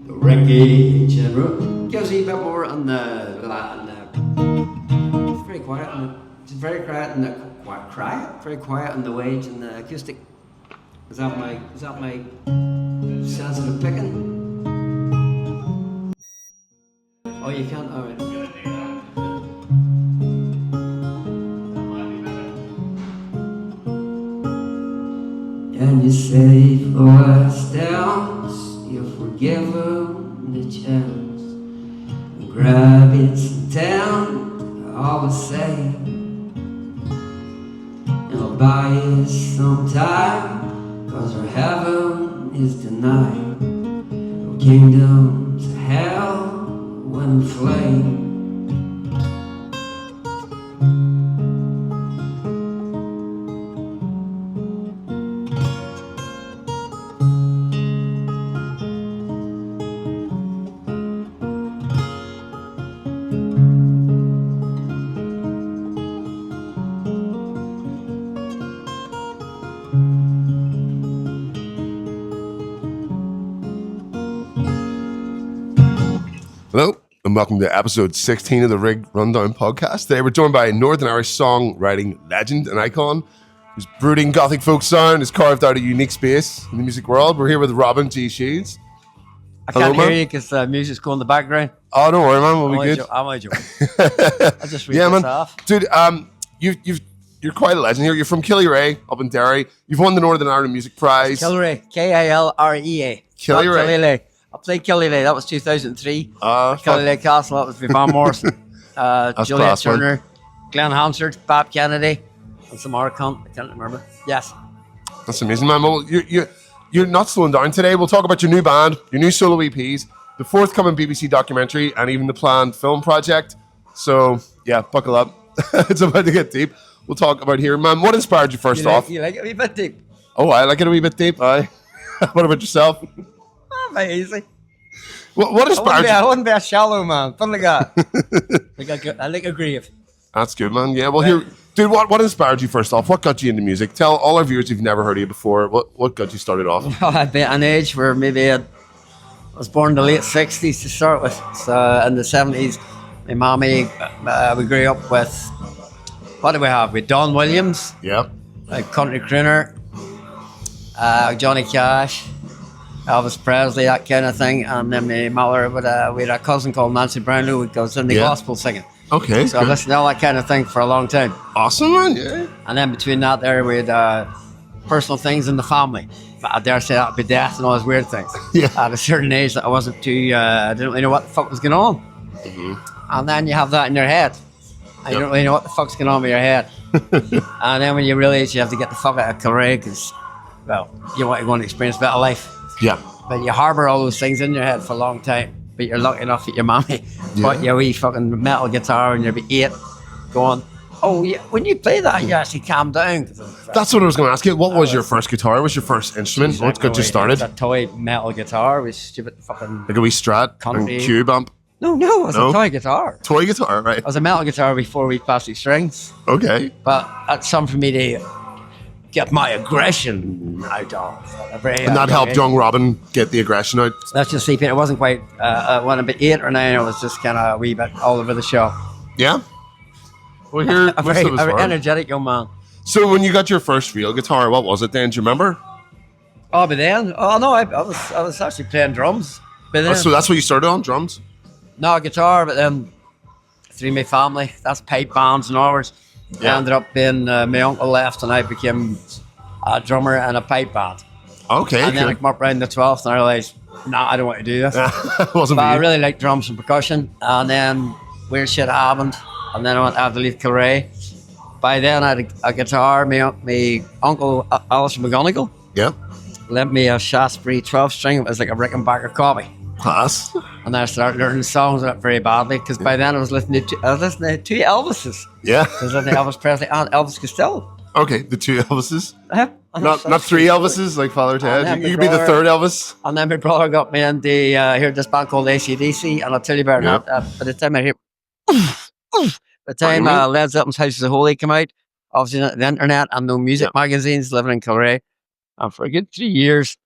Reggae in general gives you a bit more on the it's very quiet and it's very quiet and very quiet on the wage and the acoustic. Is that my sensitive picking? Oh, you can't. All right. And you say for last dance, you'll forgive him the chance. And grab its intent, all the same. And I'll buy you some time, cause our heaven is denied. Our kingdom's hell when in flame. Hello, and welcome to episode 16 of the Rig Rundown podcast. Today we're joined by a Northern Irish songwriting legend and icon whose brooding gothic folk sound has carved out a unique space in the music world. We're here with Robyn G. Shiels. I can't hear you because the music's going in the background. Oh, don't worry, man. We'll be good. I'm only joking. I'll just read this off. Dude, you're quite a legend here. You're from Killyrea, up in Derry. You've won the Northern Ireland Music Prize. Killyrea, K-I-L-R-E-A. Killyrea. I played Killyrea, that was 2003. Killyrea Castle, that was Van Morrison. Juliet Turner, Glenn Hansard, Bob Kennedy, and some more cunt. I can't remember. Yes. That's amazing, man. Well, you're not slowing down today. We'll talk about your new band, your new solo EPs, the forthcoming BBC documentary, and even the planned film project. So, yeah, buckle up. It's about to get deep. We'll talk about here. Man, what inspired you first off? You like it a wee bit deep? Oh, I like it a wee bit deep. Aye. What about yourself? Very easy. What inspired you? I wouldn't be a shallow man. Something like that. I like a grave. That's good, man. Yeah, well, here, dude, what inspired you first off? What got you into music? Tell all our viewers who've never heard of you before, what got you started off? Well, I'd be at an age where maybe I was born in the late 60s to start with. So in the 70s, my mommy, we grew up with, what do we have? With Don Williams. Yep. Like country crooner. Johnny Cash. Elvis Presley, that kind of thing, and then my mother we had a cousin called Nancy Brownlow who goes in the gospel singing. Okay. So I listened to all that kind of thing for a long time. Awesome, man. Yeah. And then between that, there we had personal things in the family. I dare say that would be death and all those weird things. Yeah. At a certain age, that I wasn't too. I didn't really know what the fuck was going on. Mm-hmm. And then you have that in your head. And you don't really know what the fuck's going on with your head. And then when you realize you have to get the fuck out of Kilray because, well, you want to go and experience a better life. Yeah. But you harbour all those things in your head for a long time. But you're lucky enough that your mommy bought you a wee fucking metal guitar when you're about 8 going, oh, yeah, when you play that, you actually calm down. That's what I was going to ask you. What was your first guitar? What was your first instrument? What got you started? A toy metal guitar with stupid fucking... Like a wee Strat and cube amp? No, it was a toy guitar. Toy guitar, right. It was a metal guitar with 4 wee plastic strings. Okay. But that's something for me to get my aggression out of. And that helped young Robyn get the aggression out? That's just sleeping. It wasn't quite, when I'm about 8 or 9, it was just kind of a wee bit all over the show. Yeah? Well, here, a very energetic young man. So when you got your first real guitar, what was it then? Do you remember? Oh, but then? Oh, no, I was actually playing drums. But then, so that's what you started on, drums? No, guitar, but then through my family, that's pipe bands and ours. Yeah. I ended up being, my uncle left and I became a drummer in a pipe band. Okay. And then I come up around the 12th and I realised, I don't want to do this. Wasn't but I really like drums and percussion. And then weird shit happened. And then I went to have to leave Kilray. By then I had a guitar. My uncle, Alistair McGonigal, lent me a Shaftesbury 12-string. It was like a Rickenbacker copy. Class. And then I started learning songs very badly because by then I was listening to two Elvises. Yeah. I was listening to Elvis Presley and Elvis Costello. Okay, the 2 Elvises. Not 3 Elvises like Father Ted. You could be the 3rd Elvis. And then my brother got me into heard this band called AC/DC, and I'll tell you about it. By the time I hear, the time Led Zeppelin's House of Holy came out, obviously not the internet and no music magazines, living in Kilray, and for a good 3 years,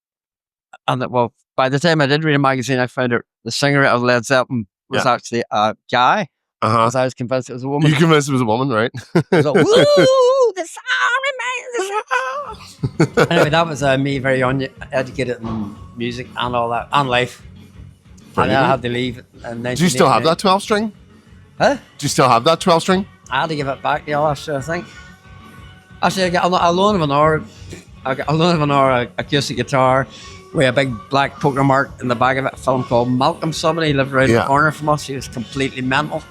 and by the time I did read a magazine, I found out the singer of Led Zeppelin was actually a guy. Because I was convinced it was a woman. You convinced it was a woman, right? It was like, woo, the song. Anyway, that was me very uneducated in music and all that, and life. And then I had to leave it in 1989. Do you still have that 12-string? Huh? Do you still have that 12-string? I had to give it back the last year, I think. Actually, I got a loan of an hour. I got a loan of an hour acoustic guitar with a big black poker mark in the back of it. A film called Malcolm. Somebody lived right in the corner from us. He was completely mental.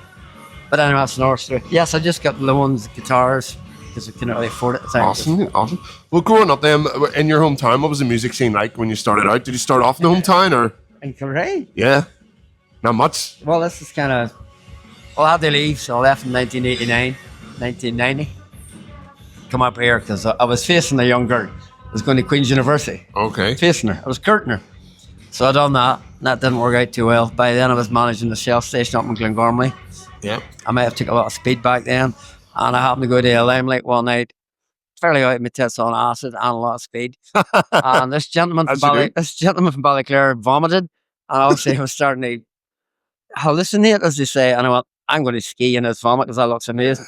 But anyway, that's another story. Yes, I just got loans guitars because I couldn't really afford it at the time. Awesome. Well, growing up then, in your hometown, what was the music scene like when you started out? Did you start off in the hometown or? In Kilray? Yeah. Not much? Well, this is kind of... Well, I had to leave, so I left in 1990. Come up here because I was facing a young girl. I was going to Queen's University. Okay. Facing her. I was courting her. So I done that. That didn't work out too well. By then I was managing the Shell station up in Glengormley. Yeah. I might have took a lot of speed back then. And I happened to go to a Limelight one night, fairly out of my tits on acid and a lot of speed. And this gentleman from Ballyclare vomited. And obviously I was starting to hallucinate, as they say. And I went, I'm going to ski in his vomit because that looks amazing.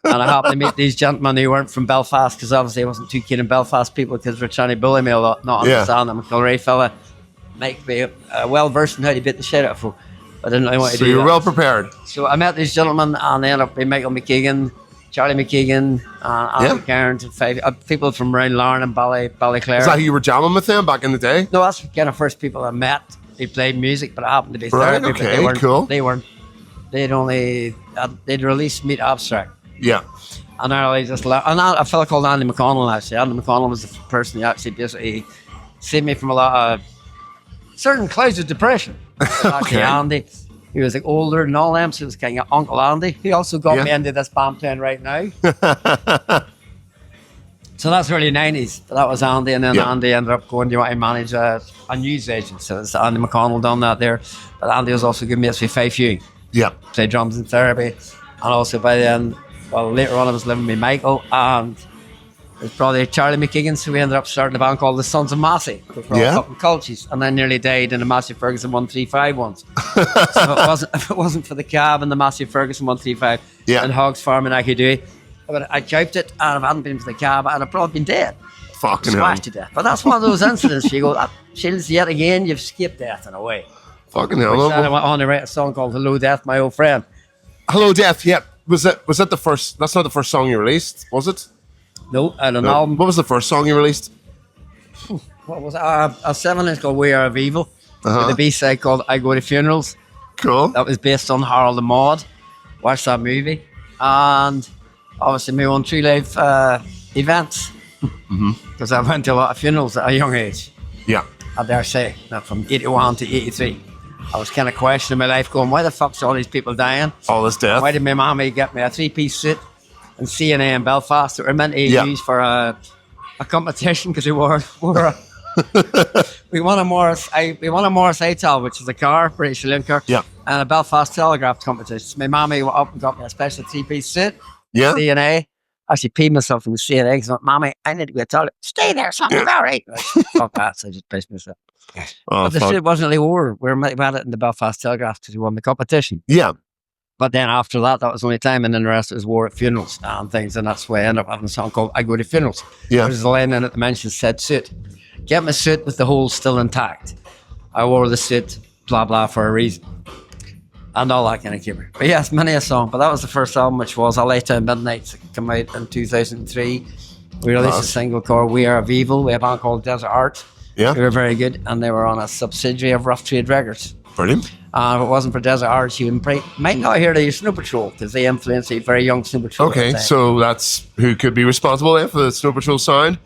And I happened to meet these gentlemen who weren't from Belfast because obviously I wasn't too keen on Belfast people because they're trying to bully me a lot, not understand them. A Kilray fella might be well versed in how to beat the shit out of folk. I didn't really want to do that. So you were well prepared. So I met these gentlemen and they ended up being Michael McKeegan, Charlie McKeegan, Alan Cairns, and five people from around Larne and Ballyclare. Is that who you were jamming with them back in the day? No, that's the kind of first people I met. They played music, but I happened to be right, therapy. Okay, They weren't, cool. They weren't. They'd released Meat Abstract. Yeah. And I just left. And a fella called Andy McConnell, actually. Andy McConnell was the person who actually basically saved me from a lot of certain clouds of depression. Actually, Andy, he was like older than all them, so he was kind of Uncle Andy. He also got me into this band playing right now. So that's early 90s. That was Andy, and then Andy ended up going to manage a news agent. So it's Andy McConnell done that there. But Andy was also good mates with Fife Hugh. Yeah. Played drums in therapy. And also by then, well, later on I was living with Michael and his brother Charlie McKeegan, so we ended up starting a band called the Sons of Massey. Fucking cultures, and then nearly died in a Massey Ferguson 135 once. So if it wasn't for the cab and the Massey Ferguson 135 and Hogs Farm in Akidui, I coped it, and if I hadn't been for the cab, I'd have probably been dead. Fucking smashed to death. But that's one of those incidents you go, Shiels, yet again, you've escaped death in a way. Fucking hell. I went on to write a song called Hello Death, My Old Friend. Hello Death, yeah. Was that the first? That's not the first song you released, was it? No, I don't know. What was the first song you released? What was it? A 7-inch called We Are of Evil. With a B-side called I Go to Funerals. Cool. That was based on Harold and Maude. Watched that movie. And obviously my own true life events. Because I went to a lot of funerals at a young age. Yeah. I dare say, from 81 to 83. I was kind of questioning my life, going, why the fuck's all these people dying? All this death. Why did my mommy get me a 3-piece suit in CNA in Belfast that were meant to use for a competition because we wore we won a Morris Ital, which is a car, British Saloon car, and a Belfast Telegraph competition. So my mommy went up and got me a special 3-piece suit, CNA. I actually peed myself in the CNA because I went, Mommy, I need to go to the toilet. Stay there, something's all right. Fuck that, so I just pissed myself. But the shit wasn't really over. We had it in the Belfast Telegraph because we won the competition. Yeah. But then after that was the only time, and then the rest was wore at funerals and things, and that's why I ended up having a song called I Go to Funerals. Yeah. There's a line in it that mentions said suit. Get my suit with the hole still intact. I wore the suit, blah, blah, for a reason. And all that kind of humor. But yes, many a song. But that was the first album, which was A Lifetime Midnight. It came out in 2003. We released a single called We Are of Evil. We had a band called Desert Art. Yeah. They were very good, and they were on a subsidiary of Rough Trade Records. Brilliant. If it wasn't for Desert Art, you might not hear the Snow Patrol, because they influenced a very young Snow Patrol. Okay, so that's who could be responsible then for the Snow Patrol sound?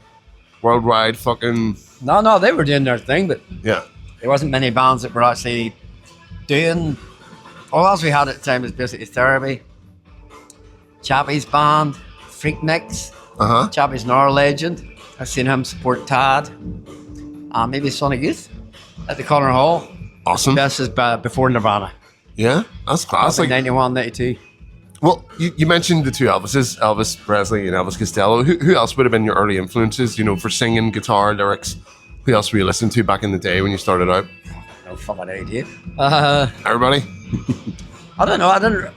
Worldwide fucking... No, they were doing their thing, but yeah, there wasn't many bands that were actually doing... All else we had at the time was basically Therapy, Chappie's band, Freak Mix. Chappie's an our legend. I've seen him support Tad. Maybe Sonic Youth at the Connor Hall. Awesome. This is before Nirvana. Yeah, that's classic. 91, 92. Well, you mentioned the two Elvises, Elvis Presley and Elvis Costello. Who else would have been your early influences, for singing, guitar, lyrics, Who else were you listening to back in the day when you started out? No fucking idea. Everybody? I don't know. I didn't.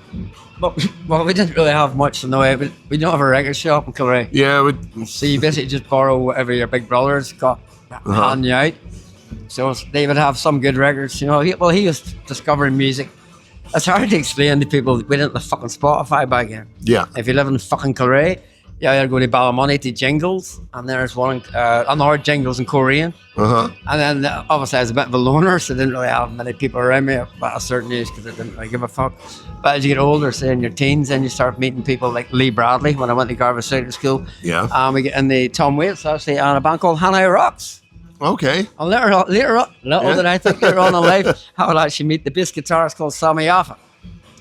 Well, we didn't really have much in the way. We don't have a record shop in Kilray. Yeah. So you basically just borrow whatever your big brothers got handing you out. So they would have some good records, you know. He was discovering music. It's hard to explain to people. We didn't have fucking Spotify back then. Yeah. If you live in fucking Kilray, you either go to Ballymoney to Jingles, and there's one another Jingles in Korean. And then obviously I was a bit of a loner, so I didn't really have many people around me at a certain age because I didn't really give a fuck. But as you get older, say in your teens, then you start meeting people like Lee Bradley when I went to Garvis Secondary School. Yeah. We get in the Tom Waits actually on a band called Hanoi Rocks. Okay. And later on, than I think later on in life, I would actually meet the bass guitarist called Sammy Yaffa.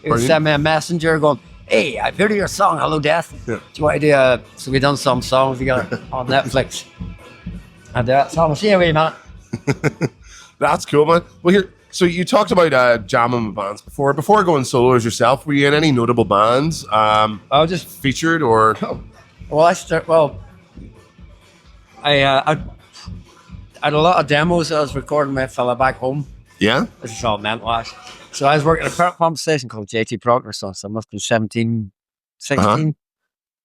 He would send me a messenger going, "Hey, I've heard of your song, Hello Death. Yeah. Do you want to do so we done some songs together on Netflix. And so I'll see you in a minute. That's cool, man. Well, here, so you talked about jamming with bands before. Before going solo as yourself, were you in any notable bands? I was just featured or? I had a lot of demos I was recording with a fella back home. Yeah. This is all mental ash. So I was working at a pump station called JT Proctor, so I must have been 17, 16.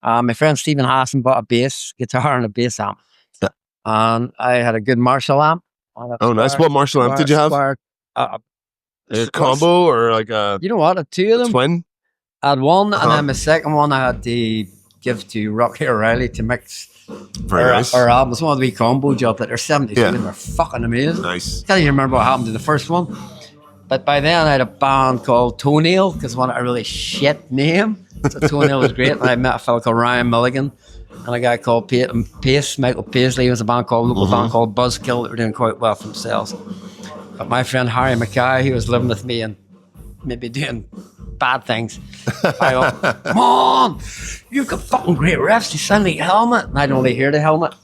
My friend Stephen Hassan bought a bass guitar and a bass amp. Yeah. And I had a good Marshall amp. Oh, nice. What Marshall amp did you have? A combo or like a... You know what? Two of them. Twin? I had one, and then my second one I had to give to Rocky O'Reilly to mix nice. our albums. One of the wee combo job that they're 72 and they're fucking amazing. Nice. Can't even remember what happened to the first one. But by then I had a band called Toenail because I wanted a really shit name. So Toenail was great. And I met a fellow called Ryan Milligan and a guy called Pace, Michael Paisley. It was a band called local band called Buzzkill that were doing quite well for themselves. But my friend Harry Mackay, he was living with me and maybe doing bad things. I go, "Come on, you've got fucking great riffs. You sound like Helmet." And I'd only hear the Helmet.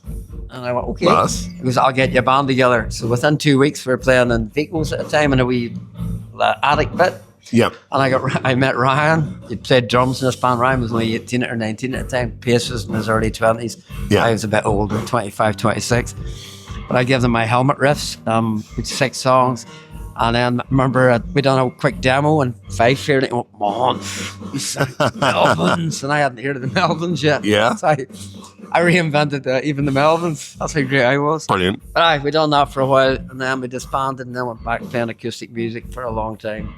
And I went, "Okay." Nice. He goes, "I'll get your band together." So within 2 weeks, we were playing in Vicos at the time in a wee attic bit. Yeah. And I met Ryan. He played drums in this band. Ryan was only 18 or 19 at the time. Pace was in his early 20s. Yeah. I was a bit older, 25, 26. But I gave them my Helmet riffs, with 6 songs. And then remember we done a quick demo and Fife here and he went, "Come on, you sound Melvins." And I hadn't heard of the Melvins yet. Yeah. So I reinvented even the Melvins. That's how great I was. Brilliant. But we done that for a while and then we disbanded and then went back playing acoustic music for a long time.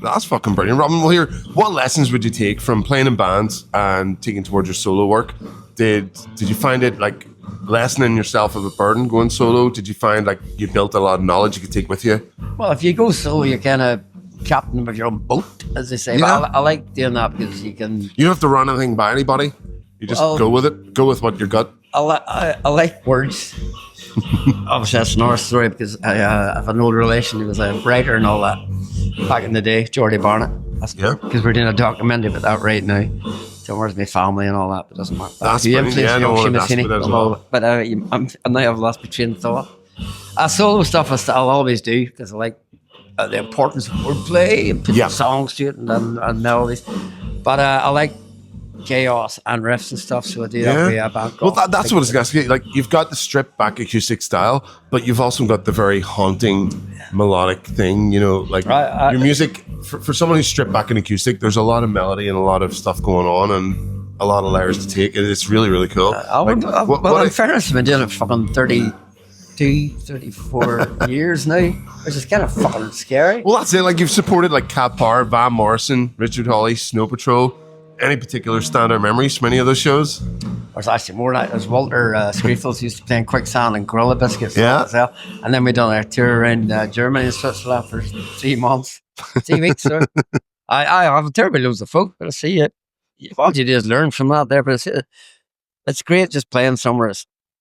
That's fucking brilliant. Robyn, well, here, what lessons would you take from playing in bands and taking towards your solo work? Did you find it like lessening yourself of a burden going solo? Did you find like you built a lot of knowledge you could take with you? Well, if you go solo, you're kind of captain of your own boat, as they say. Yeah. But I like doing that because you can... You don't have to run anything by anybody. You just go with it. Go with what you got. I like words. Obviously, that's another story because I have an old relation who was a writer and all that back in the day, Geordie Barnett. Because we're doing a documentary about that right now. So where's my family and all that, but it doesn't matter. That's brilliant. Yeah, no, that's good as well. But I now have lost my train of thought. Solo stuff I'll always do because I like the importance of wordplay and putting songs to it and melodies. But I like chaos and riffs and stuff, so I do that way about. Well, that's what I was going to say. Like, you've got the stripped back acoustic style, but you've also got the very haunting melodic thing. You know, like your music for someone who's stripped back an acoustic. There's a lot of melody and a lot of stuff going on, and a lot of layers to take. It's really, really cool. In fairness, I've been doing it fucking 32, 34 years now, which is kind of fucking scary. Well, that's it. Like, you've supported like Cat Power, Van Morrison, Richard Hawley, Snow Patrol. Any particular standout memories from any of those shows? There's actually more like there's Walter Screefels used to play in Quicksand and Gorilla Biscuits as well. And then we done our tour around Germany and Switzerland for 3 months, 3 weeks. So I have terribly loads of folk, but I see it. All you do is learn from that there, but it's great just playing somewhere.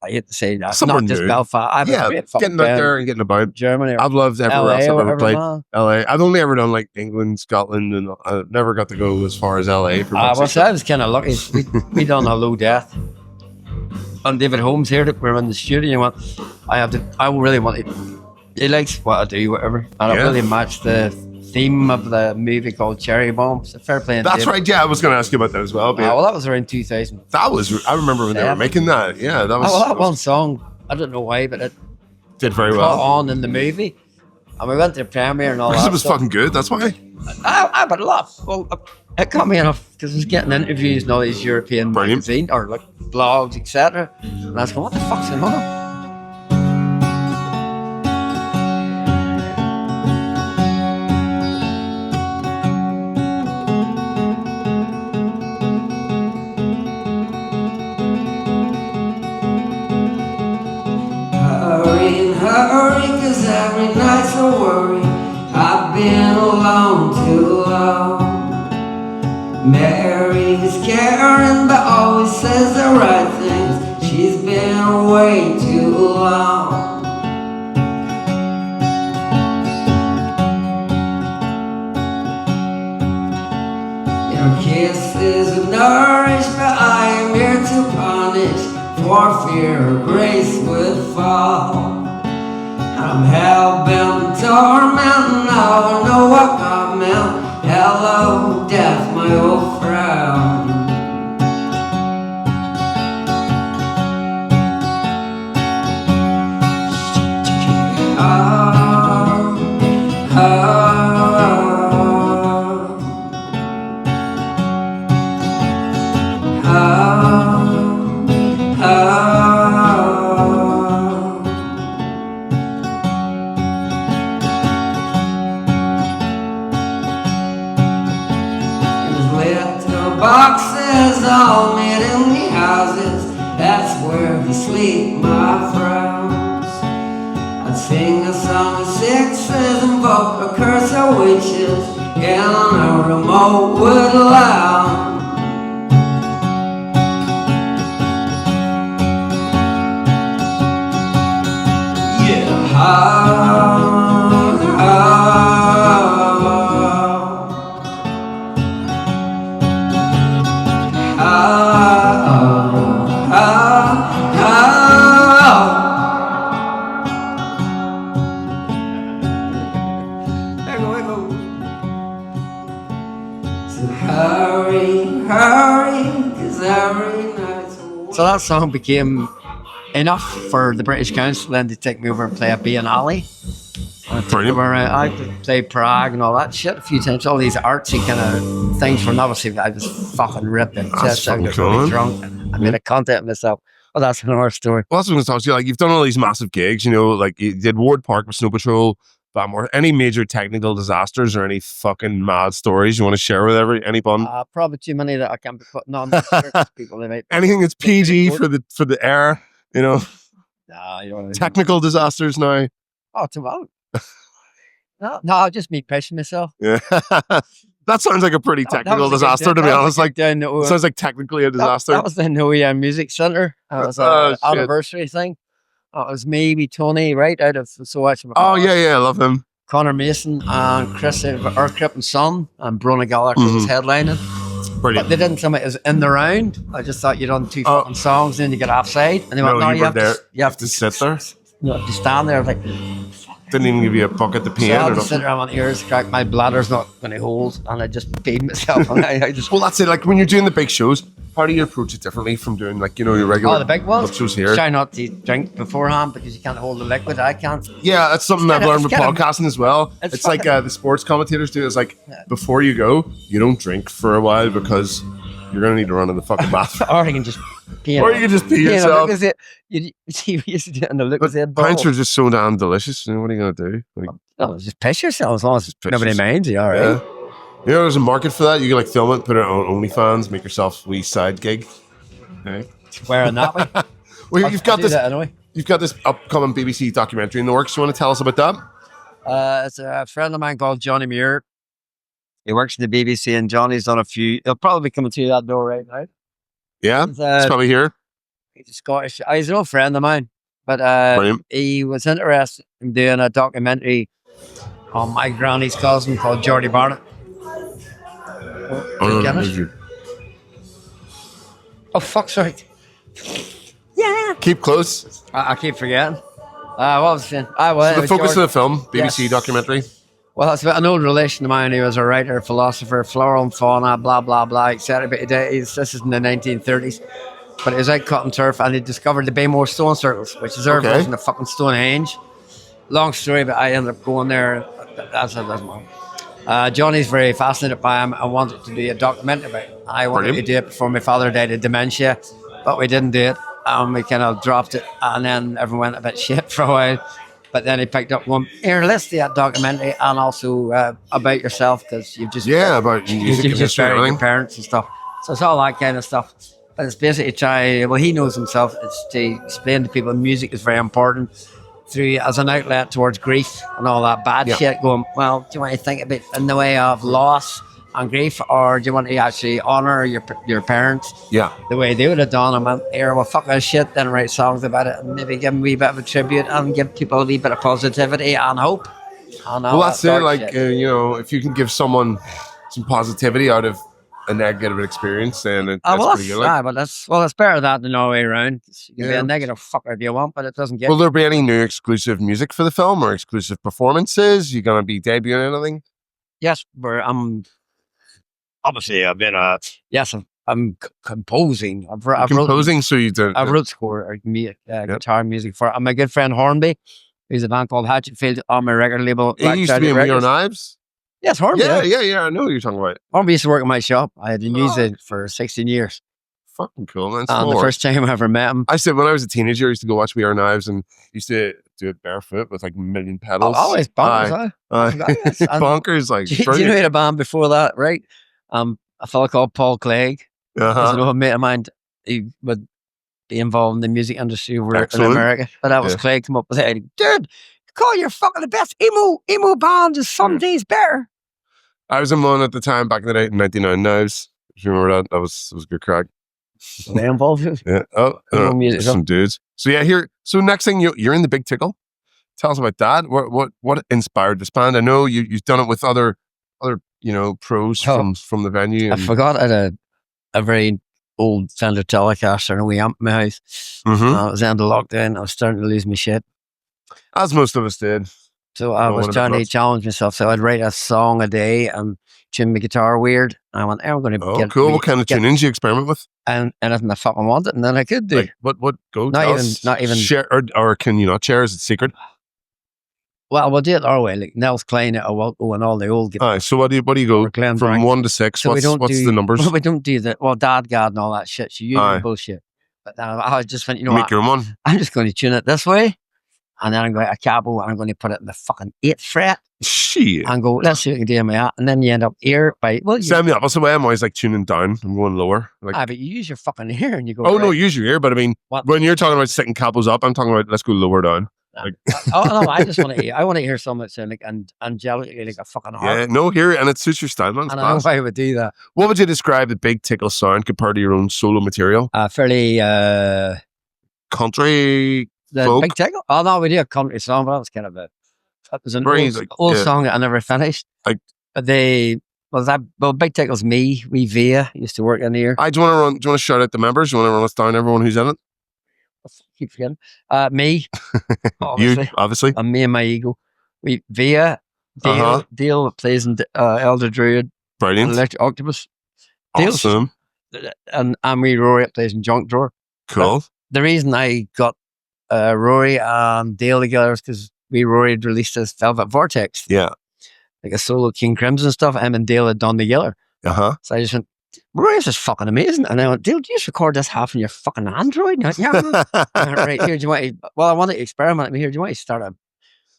I hate to say that. Somewhere not just new. Belfast. Getting out there and getting about. Germany. I've loved everywhere else I've ever played. Man. LA. I've only ever done like England, Scotland, and I never got to go as far as LA. I was kind of lucky. We done Hello Death. And David Holmes here, that we're in the studio, and I really want it. He likes what I do, whatever. And it really matched the theme of the movie called Cherry Bomb. So fair play. That's right. Yeah, I was going to ask you about that as well. Well, that was around 2000. I remember when they were making that. Yeah, that was. That one song, I don't know why, but Did very put well. on in the movie. And we went to the premiere and all Because that it was stuff. fucking good, that's why. But a lot. Well, it got me enough because I was getting interviews in all these European Brilliant. magazines or like blogs, etc. And I was going, what the fuck's going on? Hurry, cause every night's a worry. I've been alone too long. Mary's caring but always says the right things. She's been away too long. Your kisses would nourish, but I am here to punish, for fear grace would fall. I'm hell-bent and tormenting, now I know what God meant. Hello, death, my old friend. Boxes all made in the houses, that's where we sleep, my friends. I'd sing a song of sixes, invoke a curse of witches in a remote woodland. So that song became enough for the British Council then to take me over and play a Biennale. I played Prague and all that shit a few times. All these artsy kind of things for novelty. I was fucking ripped and just I got really drunk and I made a content of myself. Oh, that's another story. Well, that's what I was going to talk to you. Like, you've done all these massive gigs, you know, like you did Ward Park with Snow Patrol, Bamore. Any major technical disasters or any fucking mad stories you want to share with any bun? Probably too many that I can't be putting on. People, they might anything that's PG for the air, you know. Nah, you don't technical disasters now. Oh, tomorrow. No, just me pissing myself. Yeah. That sounds like a pretty technical disaster, to be honest. Like, sounds like technically a disaster. That was the OEM Music Centre. That was an anniversary thing. It was maybe Tony, right, out of So Much. Oh, yeah, I love him. Connor Mason and Chris Erkrip and Son and Brona Gallagher was headlining. Brilliant. But they didn't tell me it was in the round. I just thought you'd done two fucking songs and then you get offside. And they went, no, you have to sit there. You have to stand there. I was like, didn't even give you a bucket to pee in. So I had to sit there on my ears, crack, my bladder's not going to hold, and I just peed myself. I just, well, that's it. Like when you're doing the big shows, how do you approach it differently from doing like, you know, your regular the big ones? shows here? Try not to drink beforehand because you can't hold the liquid. I can't. Yeah, that's something I've learned with podcasting as well. It's like the sports commentators do. It's like before you go, you don't drink for a while because you're going to need to run in the fucking bathroom. Or you can just pee. Or you can just pee yourself. You see, we used to do it in the Lucozade bottle. Pints are just so damn delicious. You know, what are you going to do? Like, just piss yourself as long as nobody minds you, all right? Yeah. You know, there's a market for that. You can like film it, put it on OnlyFans, make yourself a wee side gig. Okay. Wearing that way. Well, you've got this upcoming BBC documentary in the works. You want to tell us about that? It's a friend of mine called Johnny Muir. He works in the BBC, and Johnny's done a few. He'll probably be coming through that door right now. Yeah, he's probably here. He's a Scottish. He's an old friend of mine, but he was interested in doing a documentary on my granny's cousin called Geordie Barnett. Oh, fuck, sorry. Yeah. Keep close. I keep forgetting. What was I saying? So the focus of the film, BBC documentary. Well, it's about an old relation of mine who was a writer, philosopher, flora and fauna, blah, blah, blah, etc. But this is in the 1930s. But he was out cutting turf and he discovered the Baymore stone circles, which is our version of fucking Stonehenge. long story, but I ended up going there. That's it. Doesn't matter. Johnny's very fascinated by him. I wanted to do a documentary about it. I wanted Brilliant. to do it before my father died of dementia, but we didn't do it. We kind of dropped it, and then everyone went a bit shit for a while. But then he picked up one. Here, let's do that documentary, and also about yourself, because you've just about music you've and just history and buried your everything. parents and stuff. So it's all that kind of stuff. But it's basically try. Well, he knows himself. It's to explain to people music is very important through as an outlet towards grief and all that bad shit. Going, well, do you want to think of it in the way of loss and grief, or do you want to actually honor your parents? Yeah. The way they would have done. And went, here, well, fuck that shit. Then write songs about it and maybe give them a wee bit of a tribute and give people a wee bit of positivity and hope. And all Well, that's that it. Like, shit. if you can give someone some positivity out of a negative experience, then that's pretty good. Like, but it's better that than the other way around. You can be Yeah. a negative fucker if you want, but it doesn't get. will there be any new exclusive music for the film or exclusive performances? You gonna be debuting anything? Yes, I'm obviously I've been I'm composing. I've Composing, so you did. I wrote score or guitar music for. My good friend Hornby, who's a band called Hatchetfield on my record label. It used to be in We Are Knives. Yes, Hornby. Yeah. I know who you're talking about. Hornby used to work in my shop. I had been music for 16 years. Fucking cool, man. And the first time I ever met him, I said when I was a teenager, I used to go watch We Are Knives and used to do it barefoot with like a million pedals. always bonkers. Bonkers, like. Do you know the band before that, right? A fella called Paul Clegg. Uh-huh. An old mate of mine. He would be involved in the music industry over in Excellent. America. But that was Clegg come up with it. Dude, call your fucking the best emo band is some days better. I was in one at the time back in the day, 99 Knives. If you remember that, that was good crack. Were they involved? Yeah. Oh, music, some dudes. So yeah, here. So next thing you're in the Big Tickle. Tell us about that. What inspired this band? I know you've done it with other pros from the venue. I forgot I had a very old Fender Telecaster and a wee amp in my house. Mm-hmm. It was the end of lockdown. I was starting to lose my shit. As most of us did. So I was trying to challenge myself. So I'd write a song a day and tune my guitar weird. And I went, I'm going to get... cool. What kind of tunings do you experiment with? And anything I fucking wanted, and then I could do. Like, what go? Not even share, or can you not share? Is it secret? Well, we'll do it our way. Like Nels Klein at Awalco and all the old guitars. So what do you go from 1 to 6? So what's the numbers? We don't do that. Well, Dad and all that shit. So you do bullshit. But then I just went, Make your own one. I'm just going to tune it this way. And then I'm going to a cabo and I'm going to put it in the fucking 8th fret. Shit. And go, let's see what we can do in my hat. And then you end up here by... Well, same the opposite way. I'm always like tuning down. I'm going lower. Like, but you use your fucking ear and you go... no, use your ear. But I mean, when you're talking about sticking cabos up, I'm talking about let's go lower down. Like, no, I just want to hear. I want to hear something that sounds like angelically like a fucking heart. Yeah, no, here, and it suits your style, man. And I know why I would do that. What would you describe the Big Tickle sound compared to your own solo material? Fairly country, the folk? Big Tickle. Oh no, we do a country song, but that was kind of that was an old song that I never finished. But Big Tickle's me. We Via used to work in here. Do you want to shout out the members? Do you want to run us down everyone who's in it? Keep forgetting. Me, obviously. You, obviously. And me and my ego. We Via, Dale plays in Elder Druid. Brilliant. Electric Octopus. Awesome. And we Rory plays in Junk Drawer. Cool. The reason I got Rory and Dale together is because Rory had released this Velvet Vortex. Yeah. Like a solo King Crimson stuff. Him and Dale had done together. So I just went, Rory's just fucking amazing. And I went, Dale, do you just record this half on your fucking Android? And I went, yeah. Right, here, do you want to... Well, I want to experiment. Here, do you want to start a...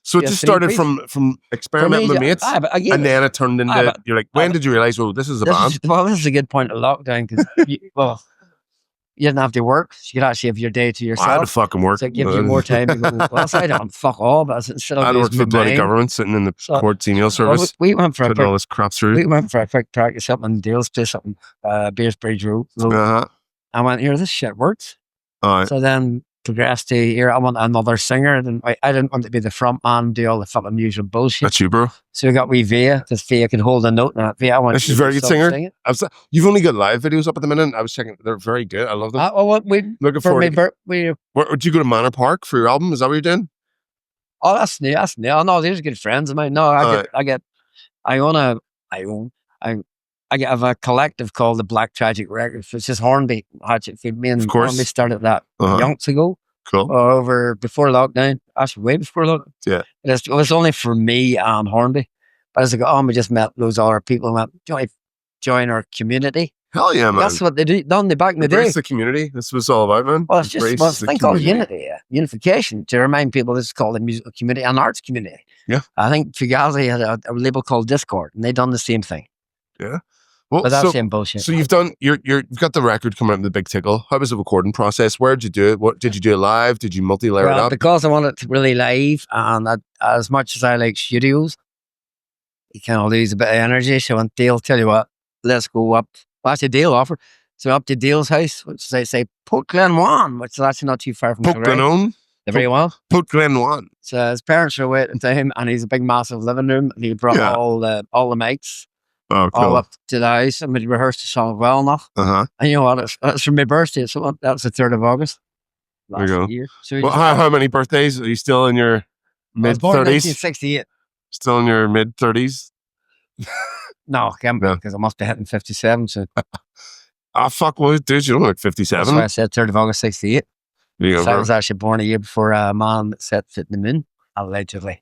So it just started from experimenting with mates, and then it turned into... You're like, when did you realise, this is a band? This is a good point of lockdown, because, you didn't have to work. So you could actually have your day to yourself. I had to fucking work. So it gives you more time to go, well, I don't fuck all, but instead of... I worked for the bloody government, sitting in the court's email service. We went for all this crap through. We went for a quick practice up in Dale's place up in Beersbridge Road. I went, here, this shit works. So then progressed to here, I want another singer. And I didn't want to be the front man, do all the fucking usual bullshit. That's you, bro. So we got Via, because Via could hold a note. And Via, I went, she's a very good singer. You've only got live videos up at the minute. I was checking. They're very good. I love them. Looking forward. Would you go to Manor Park for your album? Is that what you're doing? Oh, that's new. That's new. Oh, no, these are good friends of mine. No, I have a collective called the Black Tragic Records, which is Hornby. Me and Hornby started that yonks ago. Cool. over before lockdown. Actually, way before lockdown. Yeah. It was only for me and Hornby. But as I go on, we just met loads of other people and went, join our community. Hell yeah, man. That's what they done back in the day. Embrace the community. This was all about, man. Well, it's just Embrace a thing called unity, unification, to remind people this is called a musical community and arts community. Yeah. I think Fugazi had a label called Discord, and they done the same thing. Yeah. Well, But that's same bullshit. So you've got the record coming out in the Big Tickle. How was the recording process? Where did you do it? What did you do it live? Did you multi-layer it up? Because I wanted to really live, and as much as I like studios, you kind of lose a bit of energy. So when Dale, tell you what, let's go up. Well, actually, Dale offered. So up to Dale's house, which they say Port Glenwan, which is actually not too far from Port Glenwan? Very well. Port Glenwan. So his parents were away at the time, and he's a big, massive living room, and he brought all the mics. Oh, cool. All up to the house, and we rehearsed the song well enough. Uh-huh. And you know what? It's for my birthday. So that was the 3rd of August. There you go. Year. So well, how many birthdays? Are you still in your mid-30s? 1968. Still in your mid-30s? No, I can't be, because I must be hitting 57. So. Fuck, well, dude, you don't look 57. That's why I said 3rd of August, 68. There you go, so I was actually born a year before a man that set foot in the moon, allegedly.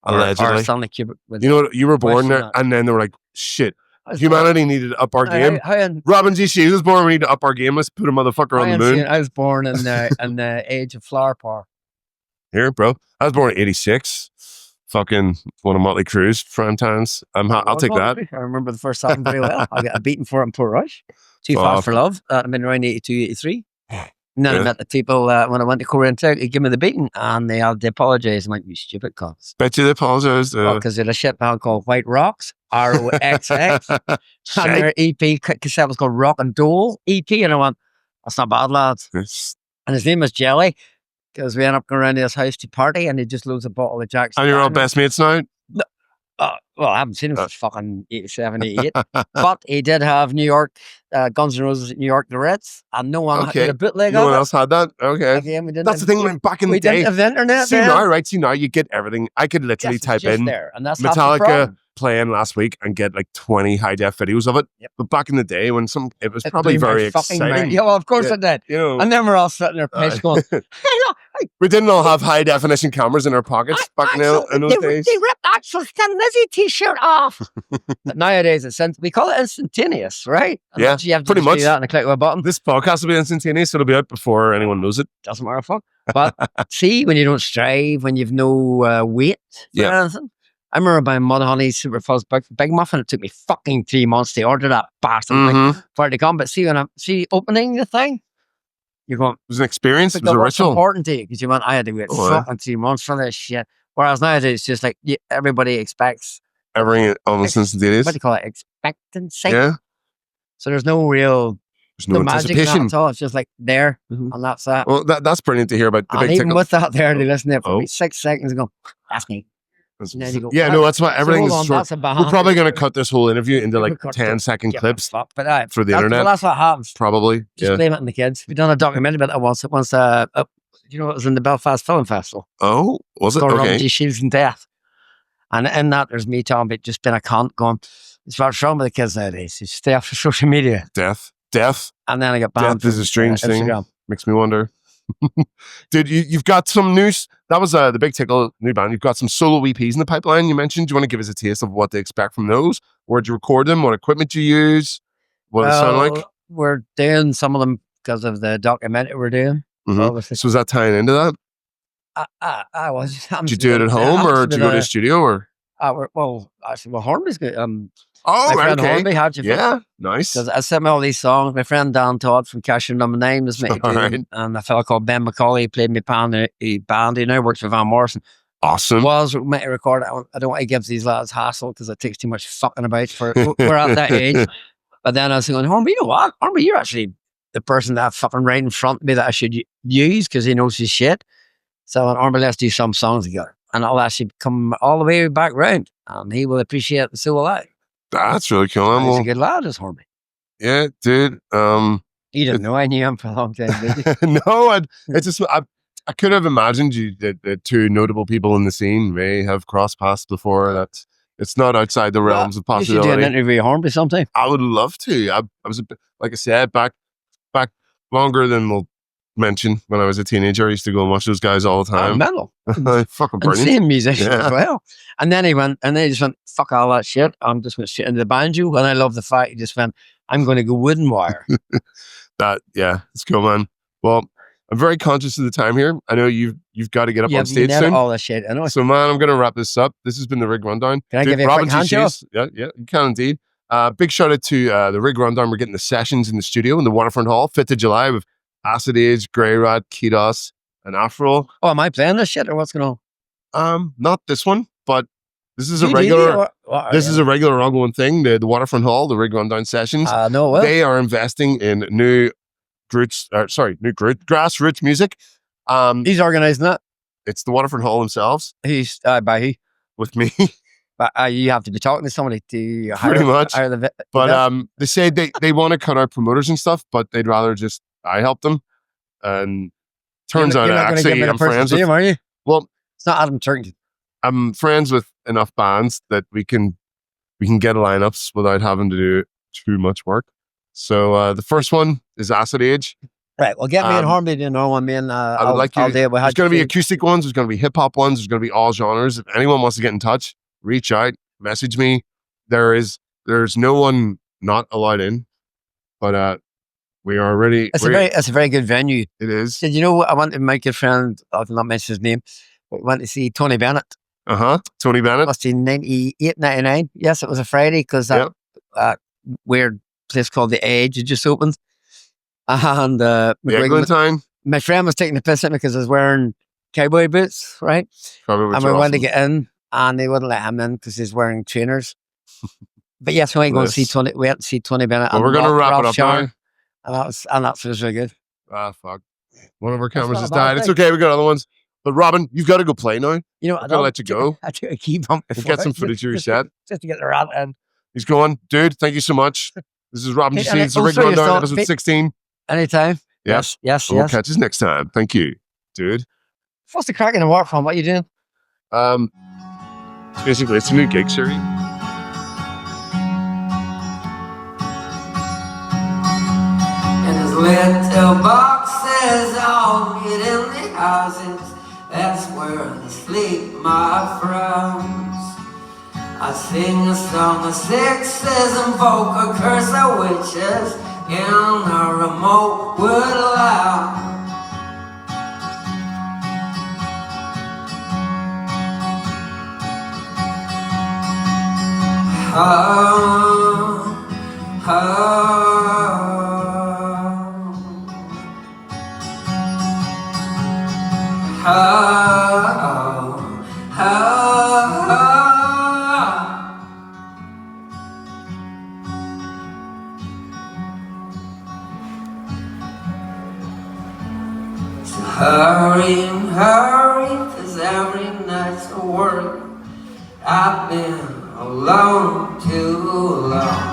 Allegedly. Or Stanley Kubrick. You know what? You were born there, and then they were like, shit. Humanity needed to up our game. Robyn G. Shiels was born. We need to up our game. Let's put a motherfucker on the moon. I was born in the age of flower power. Here, bro. I was born in 86. Fucking one of Motley Crue's prime times. I'll take that. I remember the first album very well. I got beaten for it in Port Rush. Too Fast for Love. I've been around 82, 83. And then I met the people when I went to Korea and they gave me the beating, and they had to apologise. I'm like, you stupid cunts. Bet you they apologised. Because they had a shit band called White Rocks, ROXX. And their EP cassette was called Rock and Dole EP. And I went, that's not bad, lads. Yes. And his name was Jelly, because we ended up going around to his house to party, and he just loads a bottle of Jackson. And you're all best mates now? No. Well, I haven't seen him since fucking 87, 88. But he did have New York, Guns N' Roses, New York, the Reds, and no one had a bootleg No one else had that? Okay. Again, that's the thing, back in the day. We didn't have the internet. See now, you get everything. I could literally type in and that's Metallica playing last week and get like 20 high-def videos of it. Yep. But back in the day, when it was probably very exciting. Yeah, well, of course it did. You know, and then we're all sitting there page going, we didn't all have high-definition cameras in our pockets back in those days. They ripped Axel's Thin Lizzy t-shirt off. But nowadays, we call it instantaneous, right? And yeah, you have to pretty much. Do that and a click of a button. This podcast will be instantaneous, so it'll be out before anyone knows it. Doesn't matter, fuck. But see, when you don't strive, when you've no weight for anything. I remember buying Mudhoney Super Fuzz Big Muffin. It took me fucking 3 months to order that bastard for it to come. But see, when opening the thing, you're going, it was an experience. It was a ritual. Important to you, because you went, I had to wait fucking 3 months for this shit. Whereas nowadays, it's just like everybody expects everything almost instantaneous. What do you call it? Expectancy. Yeah. So there's no real. There's no anticipation at all. It's just like there, and that's that. Well, that's brilliant to hear about the Big Tickle. Even with that, there, they listen to it for 6 seconds and go, "That's me." Go, that's why everything is short. We're probably going to cut this whole interview into like 10-second clips for the internet. Well, that's what happens. Probably. Just blame it on the kids. We've done a documentary about that once. It was in the Belfast Film Festival. Oh, was it? It's called okay. Robyn G, Shiels and Death. And in that, there's me talking about just being a cunt going, it's what's wrong with the kids nowadays. You stay off social media. Death. And then I got banned. Death is a strange thing. Makes me wonder. Dude, you've got some news. That was the Big Tickle new band. You've got some solo EPs in the pipeline you mentioned. Do you want to give us a taste of what to expect from those? Where'd you record them? What equipment you use? What does it sound like? We're doing some of them because of the documentary we're doing. So was that tying into that? I was. Did you do it at home or did you go to the studio? Or Hornby's good. okay. How'd you feel? Nice. Because I sent me all these songs. My friend Dan Todd from Cashier Number 9 was making it. And a fella called Ben McCauley played me band. He now works for Van Morrison. Awesome. Was meant to record it. I don't want to give these lads hassle because it takes too much fucking about for we're at that age. But then I was going, Hornby, you know what? Hornby, you're actually the person that fucking right in front of me that I should use because he knows his shit. So I went, Hornby, let's do some songs together. And I'll actually come all the way back round. And he will appreciate it, so will I. That's really cool. He's a good lad, is Hornby. Yeah, dude. You didn't know I knew him for a long time, did you? No, I could have imagined the two notable people in the scene may have crossed paths before. It's not outside the realms of possibility. You should do an interview with Hornby sometime. I would love to. I was, like I said, back longer than we'll mention when I was a teenager. I used to go and watch those guys all the time. Mental. Fucking brilliant. Insane musician Yeah. as well. And then he just went, fuck all that shit. I'm just went straight into the banjo. And I love the fact he just went, I'm going to go wooden wire. It's cool, man. Well, I'm very conscious of the time here. I know you've got to get up on stage soon. All that shit. I know. So, man, I'm going to wrap this up. This has been the Rig Rundown. Can I give you a quick hand job? Yeah, you can indeed. Big shout out to the Rig Rundown. We're getting the sessions in the studio in the Waterfront Hall, 5th of July with Acid Age, Grey Rat, Kidos, and Afro. Oh, am I playing this shit or what's going on? Not this one, but this is a regular. This is a regular ongoing thing. The Waterfront Hall, the Rig Rundown sessions. No, well. They are investing in new grassroots music. He's organising that. It's the Waterford Hall themselves. He's by with me. But you have to be talking to somebody to hire, pretty much. Hire the but they say they want to cut out promoters and stuff, but they'd rather just I help them. And turns out actually I'm friends with. Are you? Well, it's not Adam Turkington. I'm friends with enough bands that we can get lineups without having to do too much work. So the first one is Acid Age. Right. Well, get me in harmony to know one, man. I would like you. There's going to be acoustic ones. There's going to be hip hop ones. There's going to be all genres. If anyone wants to get in touch, reach out, message me. There's no one not allowed in, but we are ready. It's a very good venue. It is. Did you know I went to my good friend? I'll not mention his name. But went to see Tony Bennett. Tony Bennett. Must be 98, 99. Yes, it was a Friday because that weird place called The Edge had just opened. And my friend was taking the piss at me because I was wearing cowboy boots, right? Probably and we wanted to get in, and they wouldn't let him in because he's wearing trainers. But yes, we ain't going to see Tony. We had to see Tony Bennett. Well, we're going to wrap it up now. And that feels really good. Ah, fuck! One of our cameras has died. It's okay. We got other ones. But Robyn, you've got to go play now. You know, I'm gonna let you go. I took a key bump. We'll get some footage of your set. Just to get the rat in. He's going, dude. Thank you so much. This is Robyn G. It's the Rig Rundown, episode 16. Anytime. Yes. We'll catch us next time. Thank you, dude. What's the crack in the work from? What are you doing? Basically, it's a new gig series. And his little boxes all get in the houses. That's where they sleep, my friends. I sing a song of sixes, invoke a curse of witches in a remote woodland. Hurry, 'cause every night's a work. I've been alone too long.